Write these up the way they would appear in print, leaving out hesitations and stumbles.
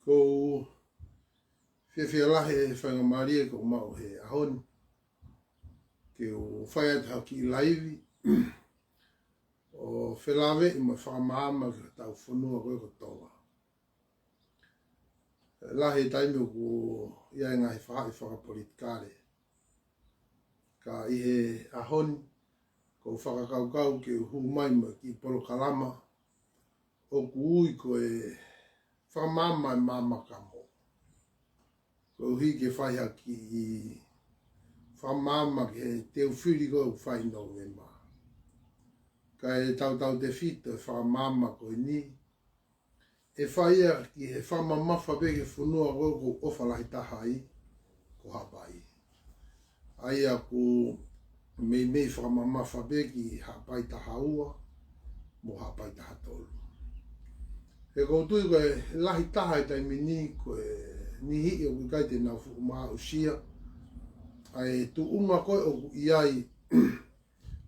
ko fia lahe whanga maria ko mau he ahon ke o whai ata ki laivi o whelawe i mo whakamaama ki tau whanua koe ko toa. Lahe taime ko ia ngahi whaha i whakapolitikare. Ka i he ahon ko whakakaukau ke hu mai ma ki polo kalama o kui ko e whamama e mama kamo. Ko hi ke whaiha ki i whamama ke teo whiri ko whai no e ma. Ka e tau te whito e whamama ko ni. E whaia ki he whamamafa be ke whunua ko ofa lahi tahai ko hapai. Aia ko mei whamamafa be ki hapai tahaua mo hapai tahatolu. He koutui ko e lahi tahai taimi ni ko e ni hii o kai te nau maa usia. Ai tu unga koe o iai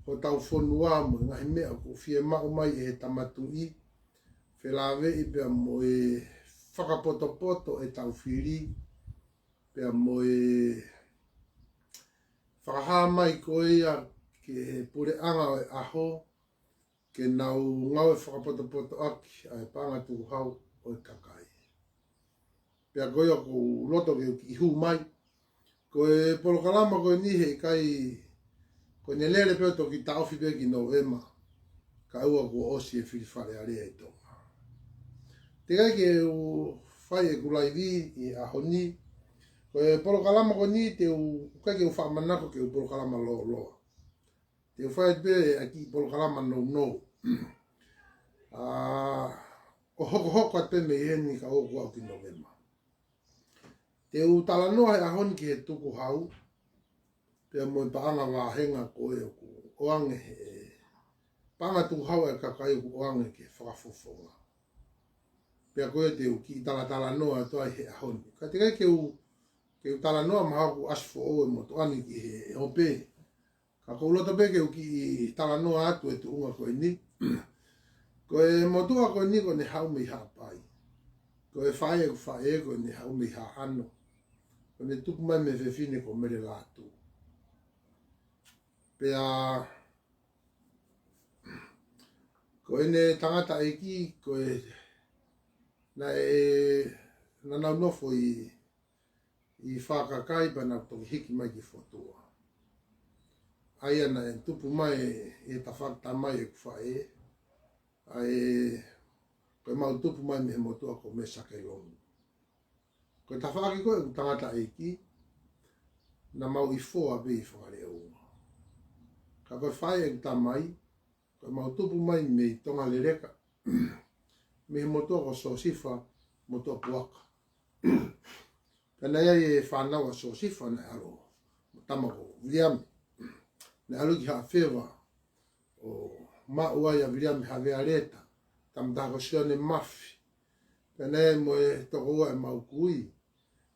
ko tau whonua mo ngahi mea ko fie mau mai e he tamatui. Whelawe i pia mo e whakapoto e tau whiri. Pia mo e whakaha mai koe ia ke he pure anga o e aho. Ke nau ngau e whakapoto aki a e panga tu hau o e kakai. Pia koe o ko loto ke ki hu mai. Ko e polo kalama koe ni he kai ko ne lere peo to ki taofi pe ki novema. Ka ua ko osi e whiwhare area e tonga. Te kai ke u whai e kulai vi i ahoni. Ko e polo kalama koe ni te u kai ke u whamanako ke u polo kalama loa. Te u whai pe a ki polo kalama no. O hoko at pe me heni ka oku au ki novema. Te u talanoa he ahoni ki he tuku hau. Pea mo i paanga wahenga koe o ku oange he. Paanga tuku hau e kakai o ku oange ke whakafofonga. Pea koe te u ki talanoa toa he ahoni. Ka te kai ke u talanoa maha ku asfo oe mo toani ki he hope. Ka koulota pe ke u ki talanoa atu e tu unga koe ni. Koe motua koe ni ko ne hau mi hapai. Koe whae e ku whae koe ne hau mi ha ano. Ko ne tuku mai me whewhine ko mere lātu. Pea ko ene tangata e ki ko e na nau nofo i whakakai pa na toki hiki mai ki whotua. Aia na e tupu mai e ta whakta mai e kuwhae. Ai ko e mau tupu mai me he motua ko me sake longu. Ko e ta whaki koe ku tangata e ki na mau i fōa be i whakare unga. Ka koe whae e ta mai, ko e mau tupu mai me i tonga le reka. Me he motua ko sosifa, motua puaka. Pena ia e whanau a sosifa na alo, tamako, Viliame. Na alo ki haa whewa o maua ia Viliame havea reta, tamtako sione mafi. Pena ia mo e toko ua e mau kui,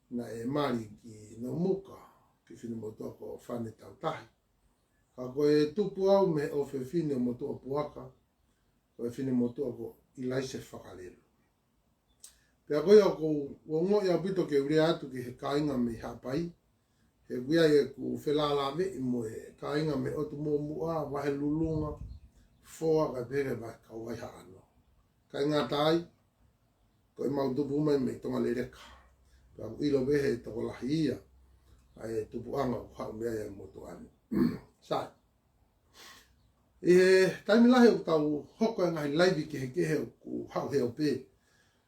na e mari ki no muka, ki whini motua ko whane tau tahi. Ka koe tupu au me o whine motua puaka, koe whine motua ko ilaise whakarelo. Pea koe o ko ngoi au pito ke urea atu ki he kainga me hapai, he kuia e ku whelala me i mo e kainga me otu mua wahe lulunga, foa ka pere wa ka waiha ano. Kainga tai, koe mau tupu mai me tonga le reka. Pea ku ilo behe toko lahi ia, ai tupu anga ku hau mea ia motu anu. Sai. E taimi lahi o tau hoko e ngahi laivi ke he kehe o ku hau heo pe.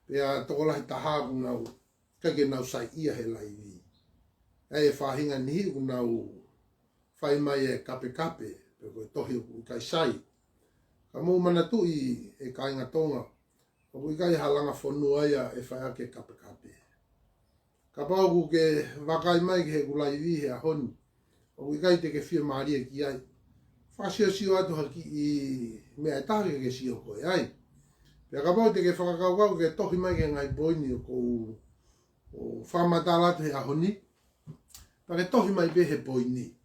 Pea toko lahi taha ku nau kake nau sai ia he laivi. E whahinga nihi ku nau whai mai e kape. Pe koe tohi o ku kai sai. Ka mou mana tui e kainga tonga. O ku kai halanga whonua ia e whai ake kape. Ka pau ku ke wakai mai ke he ku laivi he ahoni. O ku kai te ke whia maria ki ai. Whasio atu haki i mea e tahi ke sio koe ai. Pea ka pau te ke whakakaukau ke tohi mai ke ngai poini o kou whamatalatu he ahoni. Pea ke tohi mai pe he poini.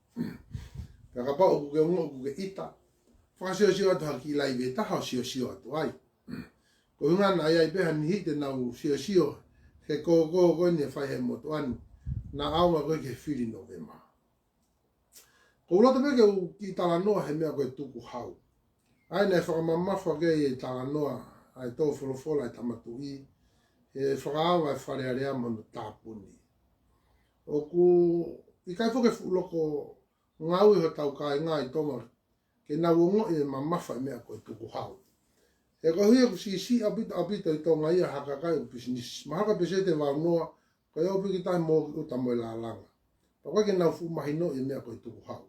Pea ka pau ku ke ungo ku ke ita. Whasio atu haki i laive e taha o sio atu ai. Ko hungana ai ai peha ni hite nau sio He ko ni fai he moto ani. Na aunga koe ke whiri no ve ma. Ko ulata me ke ki tala noa he mea koe tuku hau. Ai nei whakamamafa ke i tala noa ai tō wholofola ai tamatu i. He whakaawa e whare area manu tāpuni. O ku i kai whoke loko ngau i ho tau kai ngā i tonga ke na wongo i mamafa i mea koe tuku hau. E ko hui ku si apita i tonga ia haka kai u business. Mahaka pesete wau noa ko e opi ki tai mō ki uta mo i la langa. Pa koe ke nau fu mahino i mea koe tuku hau.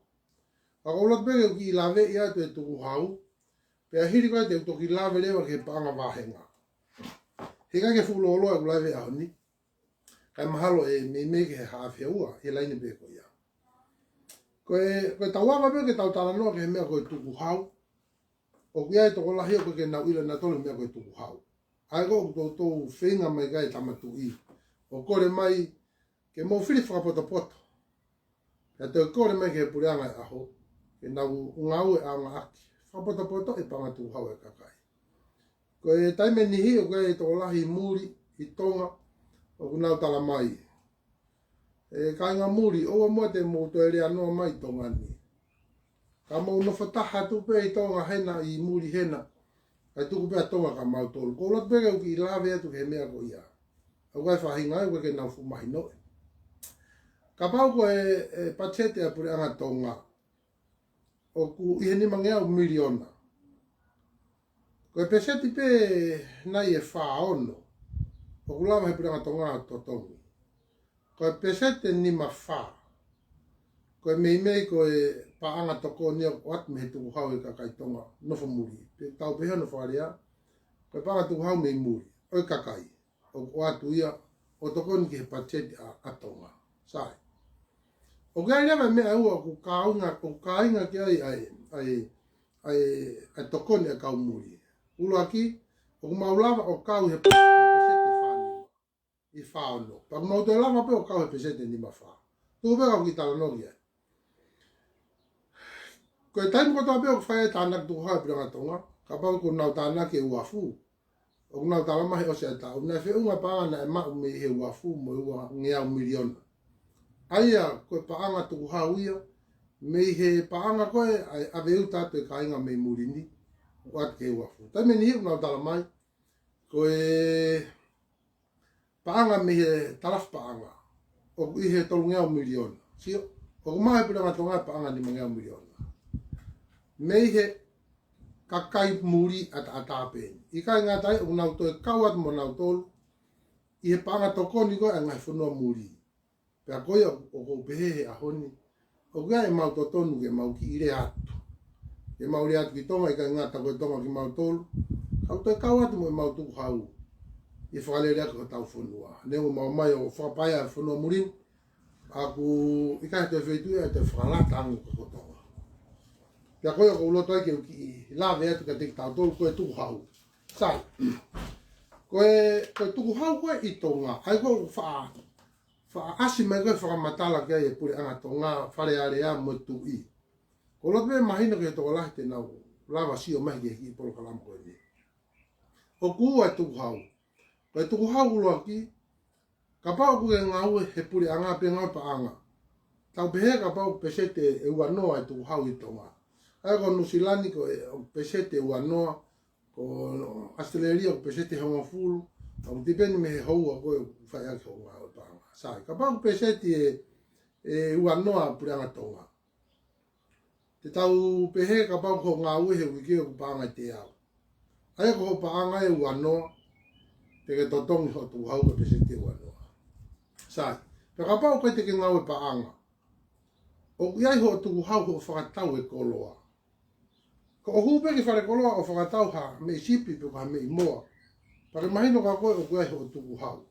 Pa ko ulat peke ki i lawe i atu e tuku hau. Pe a hiri koe te utoki lawe lewa ke paanga wahenga. He kai ke fu lolo e ku lawe a honi. Kai mahalo e me ke he haafia ua he laini peko ia. Koe tawanga peke tau tala noa ke he mea koe tuku hau. O kia e toko lahi o koe ke nau ila na tole mea koe tuku hau. Ai ko tō whenga mai kai tamatu i. O kore mai ke mō whiri whakapoto. Pea te kore mai ke he pureanga e aho. Ke nau ngau e aonga aki. Whakapoto e panga tuku hau e kakai. Ko e taime nihi o koe e toko lahi muri i tonga. O kunau tala mai. E kai ngā muri oa mua te mōto e rea noa mai tonga ni. Ka mau no whataha tupe i tonga hena i muri hena. Kai tuku pia tonga ka mau tolu. Ko lat peke uki i lawe atu ke mea ko ia. Au kai whahinga e koe ke nau fumahi noe. Ka pau ko e pachete a pure anga tonga. O ku i heni mangea u miliona. Ko e peseti pe nai e wha ono. O ku lama he pure anga tonga to tongi. Ko e pesete ni ma wha. Ko e mei ko e paanga toko ni o at me he tuku hau e kakai tonga. Nofo muri. Pe tau pehe no whaarea. Ko e paanga tuku hau mei muri. O e kakai. O atu ia. O toko ni ki he pachete a tonga. Sai. O kia rewa mea ua ku kāinga ki ai toko ni a kau muri. Ulo aki. O ku maulava o kau he pesete whanima. I whaono. Pa ku mauto e lava pe o kau he pesete ni ma wha. Tuku peka ki tala nogi ai. Ko e taimu kotoa pe o whae tānak tuku hau e piranga tonga. Ka pau ku nau tānak e uafu. O ku nau tāla mahi o se ata. O nai whiunga paanga e mau me he uafu mo ua ngea miliona. Aia koe paanga tuku hau ia. Me he paanga koe a veu tātou e kāinga me murini. O atu ke uafu. Tai meni hiu nau tāla mai. Koe paanga me he talaf paanga. O ku i he tolu ngea miliona. Sio. O ku mahi piranga tonga e paanga ni ngea miliona. Mei he kakai muri at atapeni. I kai ngā tai o nau toi kauat mo nau tolu. I he panga toko ni koe a ngai whanua muri. Pea koe o kou pehe he ahoni. O kia e mau totonu ke mau ki ire atu. Ke mau ire atu ki tonga i kai ngā tako tonga ki mau tolu. Kau toi kauat mo e mau tuku hau. I whakalere atu ka tau whanua. Neu mau mai o whakapaya e whanua murin. Aku i kai te whaitu e te whakalata angu ka kotonga. Pea koe o uloto ai ke uki lawe atu ka teki tau tolu koe tuku hau. Sai. Koe tuku hau koe i tonga. Ai koe wha asi mai koe whakamatala kia e pure anga tonga whare area mo tu i. Ko loto me mahina ke toko lahi te nau lawa sio mahi ke ki polo kalama koe ni. O kua e tuku hau. Koe tuku hau uloa ki. Ka pao kuke ngau he pure anga pe ngau pa anga. Tau pehe ka pao pesete e ua noa e tuku hau i tonga. Ai ko Nusilani ko pesete ua noa, ko Australia ko pesete honga fulu, au dipeni me he houa ko whai aki honga o panga. Sai, ka pau pesete e ua noa puranga tonga. Te tau pehe ka pau ko ngā uhe wiki o panga te au. Ai ko panga e ua noa, te ke totongi ho tu hau ko pesete ua noa. Sai, pe ka pau koe te ke ngau e panga. O iai ho tu hau ho whakatau e koloa. Ko o hupe ki whare koloa o whakatau ha me sipi pe ka me i moa. Pake mahino ka koe o kuai ho tuku hau.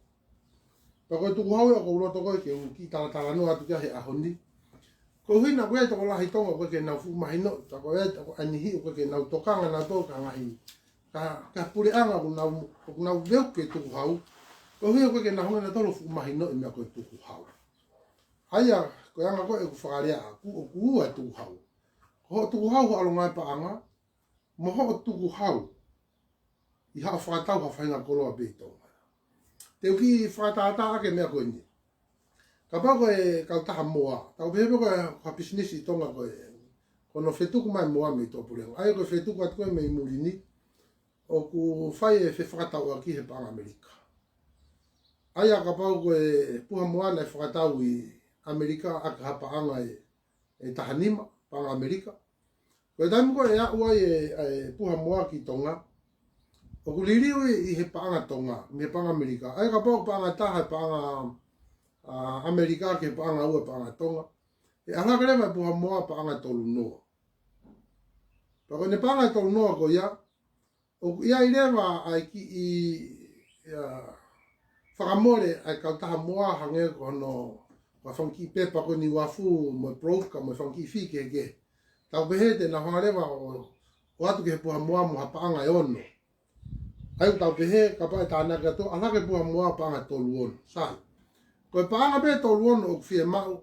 Pa koe tuku hau e o kouloto koe ke uki tala no atu kia he ahoni. Ko hina koe toko lahi tonga koe ke nau fu mahino. Ta koe toko anihi o koe ke nau tokanga na toka ngahi. Ka pure anga ku nau veu ke tuku hau. Ko hina koe ke nau honga na tolo fu mahino i mea koe tuku hau. Aia koe anga koe e ku whakarea ku ua tuku hau. Ho tuku hau ho alongai pa anga. Mo ho tuku hau. I haa whakatau ha whainga koloa be tonga. te uki whakatata ake mea koe ni. Ka pao koe kau taha moa. Tau pehepe koe kwa pisinisi tonga koe. Kono whetuku mai moa me tō purenga. Ai koe whetuku atu koe me i murini. O ku whai e whakatau aki he panga Amerika. Ai a ka pao koe puha moa na e whakatau i Amerika aka hapa anga e tahanima panga Amerika. Koe taimu koe e aua e puha moa ki tonga. O ku liriu i he panga tonga, mi he panga Amerika. Ai ka pao panga taha e panga Amerika ke panga ua panga tonga. E alaka rewa e puha moa panga tolu noa. Pako ne panga tolu noa ko ia. O ia i rewa ai ki i whakamore ai kautaha moa hange kono wa whanki pepa ko ni wafu mo broka mo whanki fike ke. Tau pehete na hangarewa o atu ke puha moa mo hapanga e ono. Ai tau pehe kapai tāna kato alaka puha moa panga tolu ono. Sai. Koe panga pe tolu ono o fie mau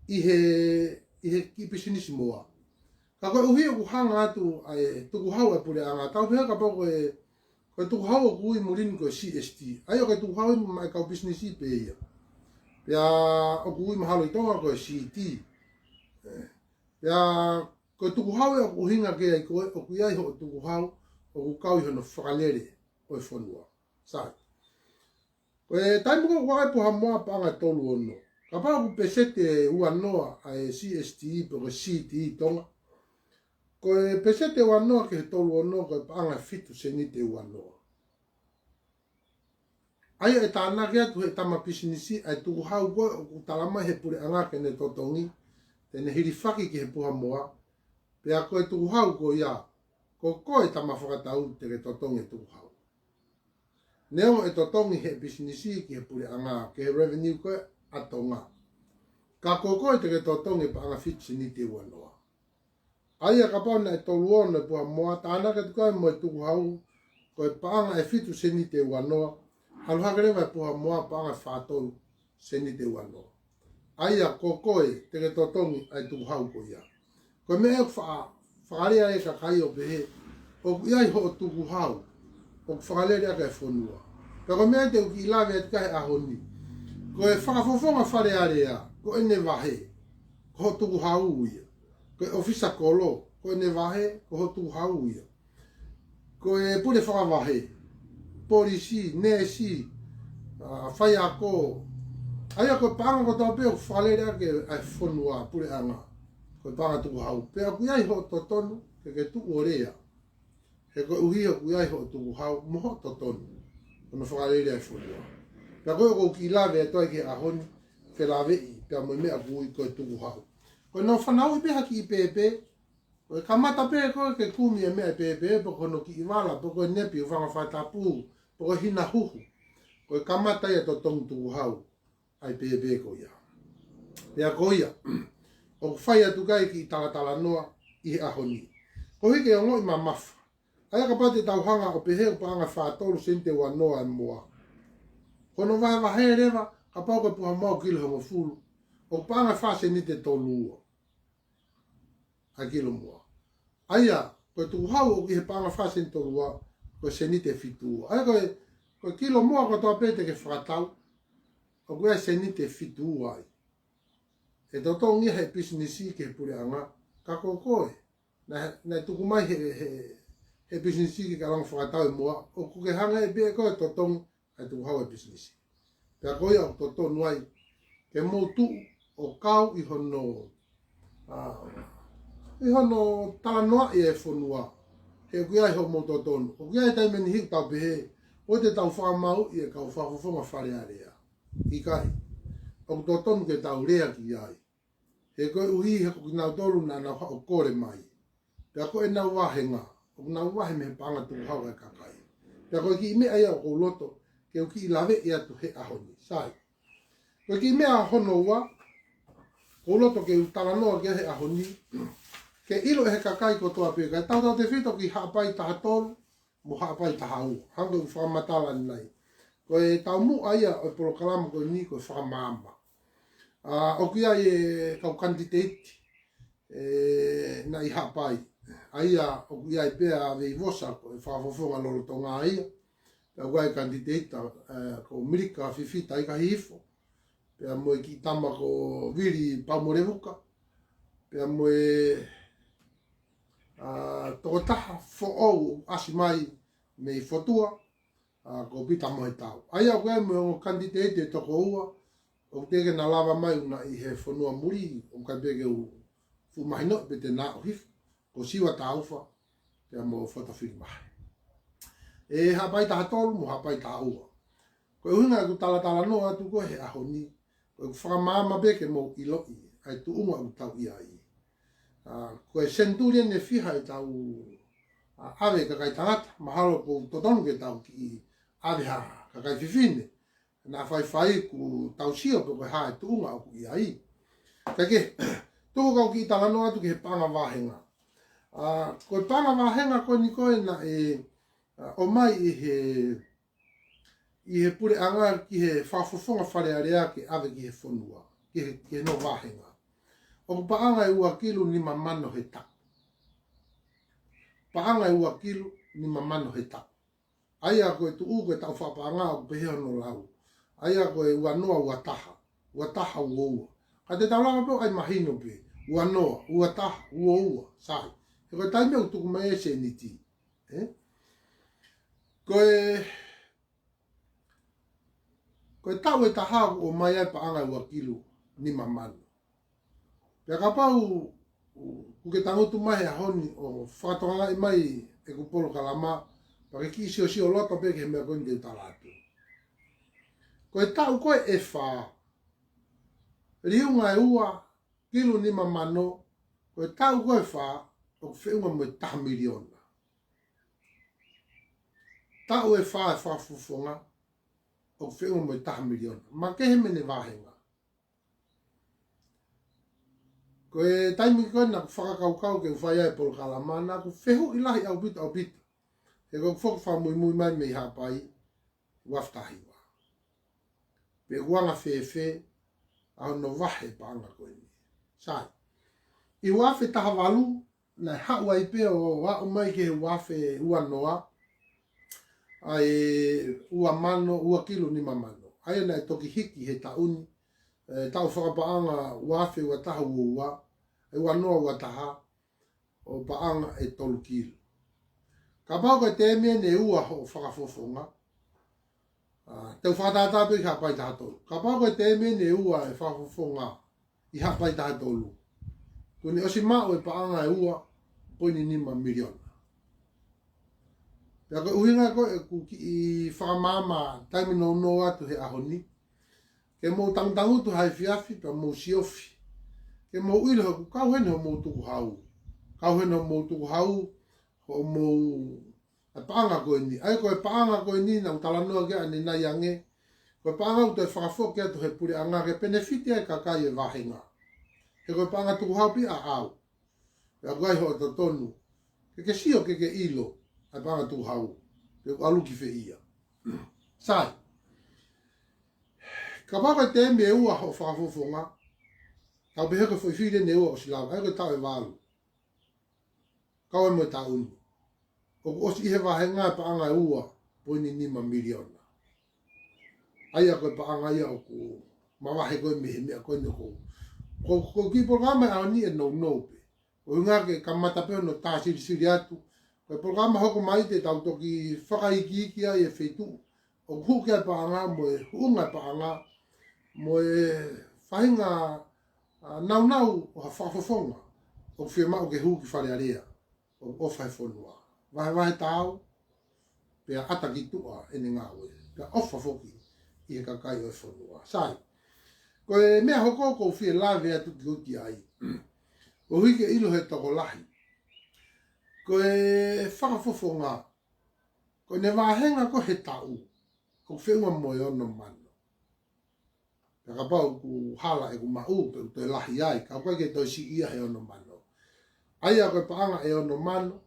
i he kipisinisi moa. Ka koe uhi o kuhanga atu ai tuku hau e pure anga. Tau pehe ka pao koe tuku hau o kui murini koe CST. Ai o koe tuku hau i mai kau bisinisi pe ia. Pea o kui mahalo i tonga koe CT. Pea koe tuku hau e o kuhinga ke ai koe o kui ai ho o tuku hau o kukau i hono whakalere o e whanua. Sai. Koe taimu ko wae puha moa panga tolu ono. Ka pao ku pesete ua noa ai CST po koe CT tonga. Koe pesete ua noa ke tolu ono koe panga fitu senite ua noa. Ai e tāna ke atu he tama pisinisi ai tuku hau koe o kutalama he pure anga ke ne totongi. Tene hirifaki ke he puha moa. Pea koe tuku hau ko ia. Ko koe tama whakatau te ke totongi tuku hau. Neo e totongi he pisinisi ki he pure anga ke he revenue koe atonga. Ka koe te ke totongi pa anga fitu senite ua noa. Ai a kapona e tolu ono e puha moa, tāna ka tukai mo e tuku hau, koe paanga e fitu senite ua noa, halu hakarewa e puha moa paanga whātolu senite ua noa. Ai a koe te ke totongi ai tuku hau ko ia. Koe me e whakarea e kakai o pehe, o iai ho o tuku hau, o whakalere aka e whonua. Ka koe mea te uki ilawe e tukai ahoni, koe whakafofonga wharearea, koe ne wahe, ko ho tuku hau ia. Koe ofisa kolo, koe ne wahe, ko ho tuku hau ia. Koe pure whakawahe, polisi, nesi, whai ako. Aia koe panga ko tau peo whalere ake ai whonua pure anga. Koe panga tuku hau. Pea kui ai ho totonu, ke tuku orea. He koe uhi o kui ai ho tuku hau, moho totonu. Kono whalere ai whonua. Pea koe ko ki lawe e toi ke ahoni, ke lawe i, pea mo mea kui koe tuku hau. Koe no whanau i beha ki i pepe, koe kamata pe koe ke kumi e mea i pepe, po kono ki i wala, po koe nepi u whanga whaitapu, po koe hina huhu. Koe kamata ia to tongu tuku hau, ai pepe ko ia. Pea ko ia, o whai atu kai ki i talatala noa i he ahoni. Ko hike o ngoi ma mafa. Aia ka pate tau hanga o pehe o paanga whaatolu sente ua noa e moa. Kono wahe wahe rewa, ka pao koe puha mau kilo hongo fulu, o paanga whaase ni te tolu ua. Ai kilo mua. Aia, koe tuku hau o ki he panga whase ni tolu ua, koe se ni te fitu ua. Aia koe kilo mua ko toa pete ke whakatau, o koe se ni te fitu ua ai. E toto ngia he pisinisi ke pure anga, ka koe. Na tuku mai he pisinisi ke kalanga whakatau e mua, o kuke hanga e bea koe totongi, ai tuku hau e pisinisi. Pea koe au toto nuai, ke mou tu o kau i hono tala noa i e whonua. He kuia i ho mou totonu. O kuia i taimeni hiku tau pehe, o te tau whakamau i e kau whakofonga wharearea. I kai. O totonu ke tau rea ki ai. He koe uhi he kuki nau tolu na nau hao kore mai. Pea koe nau wahenga. O nau wahe me he panga tuku hau e kakai. Pea koe ki mea ia o kou loto, ke uki i lawe i atu he ahoni. Sai. Koe ki mea hono ua, kou loto ke utala noa ke he ahoni, ke ilo e he kakai ko toa pia. Kai tau te whito ki haapai taha tolu, mo haapai taha ua. Hanga u whakamatala ni nei. Koe tau mu aia o polokalama koe ni koe whakamama. O kia e kau kandidate na i haapai. Aia o kia e pea vei vosa koe whakafofonga lolo tonga aia. Pea wai kandidata ko Mirika Fifita i ka hifo. Pea moe ki tama ko viri Pamorevuka. Pea moe toko taha fo au asi mai me fotua ko pita moe tau. Aia koe me o kandidate toko ua o teke na lava mai una i he whanua muri o kai peke u fu mahino pe te nā o hifo ko siwa taufa pea mo whatawhiri mahi. E hapai taha tolu mo hapai taha ua. Koe uhinga ku tala no atu koe he aho ni. Koe ku whakamama beke mo iloi ai tu unga u tau ia i. Koe centurion e fiha e tau ave kakai tangata. Mahalo ko totonu ke tau ki ave ha kakai fifine. Na whai ku tau sio pe koe hae tu unga u ia i. Kake, toko kau ki tala no atu ke he panga wahenga. Koe panga wahenga koe ni koe na o mai i he pure anga ki he whafofonga wharearea ke ave ki he whanua, ki he no wahenga. O paanga e ua kilu ni mamano he tak. Paanga e ua kilu ni mamano he tak. Aia koe tu u koe tau whapaanga o pehea no lau. Aia koe ua noa ua taha ua ua. Ka te tau langa peo ai mahino pe, ua noa, ua taha, ua, sai. E koe taimea utuku mai e se ni ti. Koe tau e taha o mai ai paanga ua kilu ni mamano. Pea ka pau kuke tangutu mai a honi o whakatoanga i mai e kupolo kalama pa ke ki sio sio loto peke he mea koe ni talatu. Koe tau koe e wha riunga e ua kilu ni mamano koe tau koe wha o whiunga mo e taha miliona. Tau e wha e whafufonga o whiunga mo e taha miliona. Ma kehe mene wahenga. Koe taimi koe na ku whakakaukau ke uwhai ai polo kalama na ku whehu ilahi au bita. E koe whoku whamui mai mei hapai waftahiwa. Pe uanga whewhe au no wahe paanga koe ni. Sai. I wafe taha walu na hawa i peo o wau mai ke wafe ua noa. Ai ua mano, ua kilu ni mamano. Ai na toki hiki he tauni. Tau whakapaanga wafe ua taha ua. E ua noa ua taha o paanga e tolu kilu. Ka pau koe te mea ne ua ho whakafofonga. Tau whakatata pe i hapai taha tolu. Ka pau koe te mea ne ua e whakafofonga i hapai taha tolu. Kuni osi mao e paanga e ua poini nima miliona. Pea koe uhinga koe ku ki i whakamama taimi no atu he ahoni. Ke mou tangutangu tu hai fiafi pa mou siofi. Ke mou ilo ku kauhene ho mou tuku hau. Kauhene ho mou tuku hau ho mou e paanga koe ni. Ai koe paanga koe ni na utalanoa kia ane nai ange. Koe paanga uto e whakafoke atu he puri anga ke benefiti e kakai e wahenga. He koe paanga tuku hau pi a au. Pea koe ho to tonu. Ke sio ke ilo. Ai paanga tuku hau. Pe aluki fe ia. Sai. Ka paka te me ua ho whakafofonga. Tau behe ko whiwhire ne ua o silawa. Ai koe tau e walu. Kau e mo ta unu. O osi ihe wahenga e paanga e ua. Poini nima miliona. Ai a koe paanga ia o ku. Mawahe koe mehe mea koe ne kou. Ko ki programa a ni e no pe. O inga ke kamata peo no tā siri atu. Koe programa hoko mai te tau toki whakaiki ai e whetu. O kuke ai paanga mo e hunga paanga. Mo e whahinga nau o ha whafofonga. O whiamau ke huki wharearea. O whai whonua. Wahe tau. Pea ata ki tua ene ngā oe. Pea ofa foki i he kakai o e whonua. Sai. Koe mea hoko ko whie lawe atu ki uti ai. O hike ilo he toko lahi. Koe whakafofonga. Koe ne wahenga ko he tau. Ko whenua moe ono mano. Pea ka pau ku hala e ku mau pe uto e lahi ai. Ka koe ke toi si ia he ono mano. Aia koe paanga e ono mano.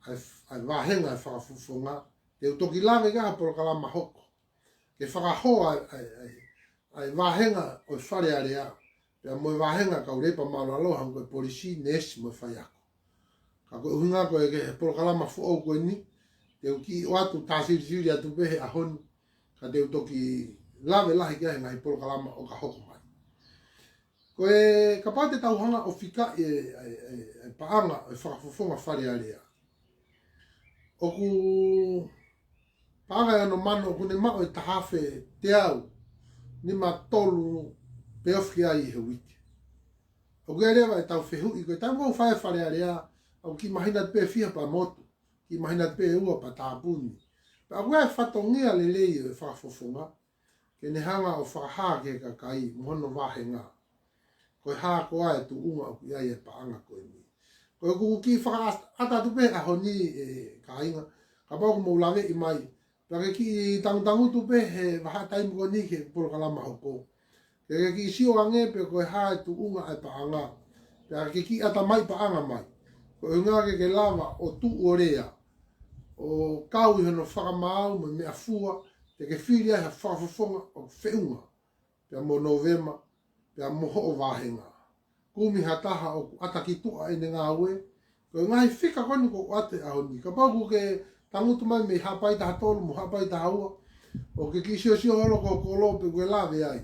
Ai wahenga e whakafofonga. Te utoki lawe ka polo kalama hoko. Ke whakahoa ai wahenga o whare area. Pea moe wahenga kau repa mauna aloha koe polisi nesi moe whai ako. Ka koe uhinga koe ke polo kalama fo au koe ni. Teu ki o atu tāsiri siri atu pehe ahonu. Ka teu toki lawe lahi kia ngai polo kalama o ka hoko mai. Koe ka pate tauhanga o whika e paanga e whakafofonga whare area. O ku paanga e no mano o kune mao e tahawhe te au ni ma tolu peofki ai he wiki. O kua rewa e tau whehu i koe tau mau whare area au ki mahina te whiha pa motu. Ki mahina te ua pa tāpuni. Pa kua e whatongia le lei e whakafofonga. Ke ne hanga o whakaha ke ka kai mohono wahenga. Koe haa koa e tu unga o ki ai e paanga koe ni. Koe kuku ki whakaata tupe a honi e ka inga. Ka pau mo lawe i mai. Pake ki tangutangu tupe he waha taimu ko ni ke polo kalama hoko. Ke ki sio ange pe koe haa e tu unga e paanga. Pake ki ata mai paanga mai. Koe unga ke lava o tu orea. O kau i hono whakamau me mea fua. Te ke whiri ai ha whakafofonga o whiunga. Pea mo Novema. Pea mo ho o wahenga. Kumi hataha o ataki tua e ne ngā ue. Koe ngai whika koni ko ate a honi. Ka pauku ke tangutu mai me hapai taha tolu mo hapai taha ua. O ke kisio sio holo ko kolo pe kue lawe ai.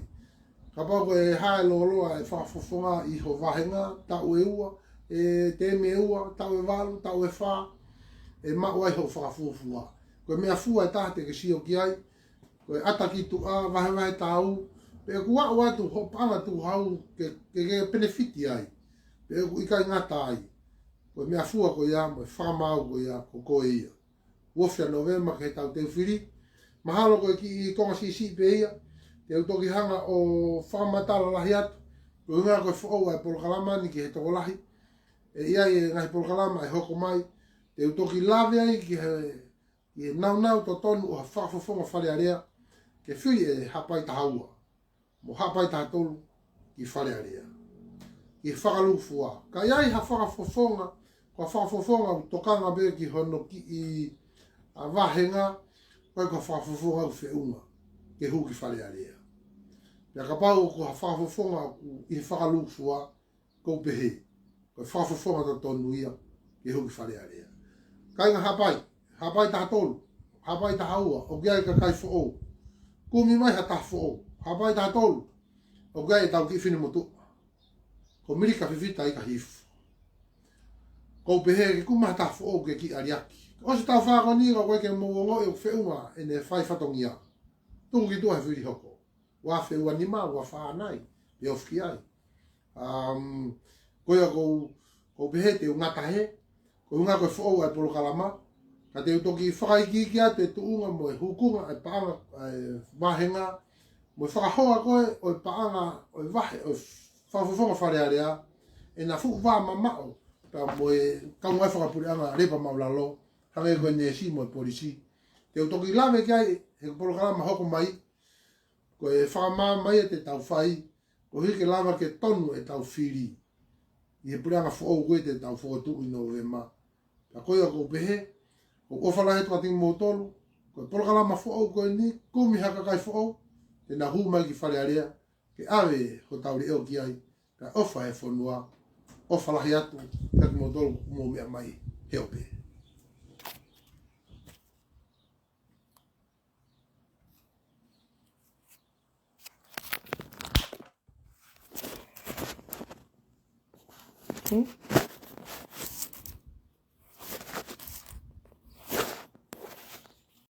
Ka pauku e hae loloa e whakafofonga i ho wahenga. Tau e ua. E teme e ua. Tau e walu. Tau e wha. E mau ai ho whakafufua. Koe mea fua e taha te ke sio ki ai. Koe ataki tua wahe tau. Pe kua watu ho panga tu hau ke benefiti ai. Pe ku ika ngata ai. Ko mea fua ko ia mo whamau ko ia ko ko ia. Wofia Novema ke tau te whiri. Mahalo ko ki tonga sisi pe ia. Te utoki hanga o whamatala lahi atu. Ko inga ko whao ai polokalama ni ki he toko lahi. E ia e ngahi polokalama e hoko mai. Te utoki lawe ai ki he nau to tonu o ha whakafofonga whare area. Ke whiri e hapai tahaua. Mo hapai taha tolu ki whare area. Ki whakalufua. Ka iai ha whakafofonga. Ka whakafofonga tokanga be ki hono ki i a wahenga. Koe ka whakafofonga u whiunga. Ke hu ki whare area. Pea ka pau ko ha whakafofonga i whakalufua. Ko pehe. Koe whakafofonga ta tonu ia. Ke hu ki whare area. Ka inga hapai. Hapai taha tolu. Hapai taha ua. O kia ka kai whao. Kumi mai ha taha whao. Hapai taha tolu. O gai tau ki whini motu. Ko mirika whiwhita i ka hifu. Ko pehe ke kuma taha whao ke ki ariaki. O se tau whako ni ka koe ke mwongo e o whiunga e ne whai whatongia. Tungu ki tua he whiri hoko. Wa whiua ni maa wa whanai. Pe ofki ai. Koea ko pehe te ungata he. Ko unga koe whao ai polo kalama. Ka te utoki whakaiki ki atu e tuunga mo e hukunga e paanga e wahenga. Mo whakahoa koe o e paanga o e wahe o whakafofonga whare area. E na fuku waa mamao. Pea mo e kaungai whakapuri anga repa maulalo. Hange koe ne si mo e polisi. Te utoki lawe ki ai he polo kalama hoko mai. Ko e whakamaa mai e te tau whai. Ko hike lava ke tonu e tau whiri. I he puri anga whao koe te tau whotu i Novema. Pea koe o ko pehe. Ko ofala he tuating mo tolu. Ko polo kalama whao koe ni. Kumi haka kai whao. Te na hu mai ki whare area. Ke awe ho tauri eo ki ai. Ka ofa he whanua. Ofa lahi atu. Kaki mo tolu mo mea mai. Heo pe. Hmm?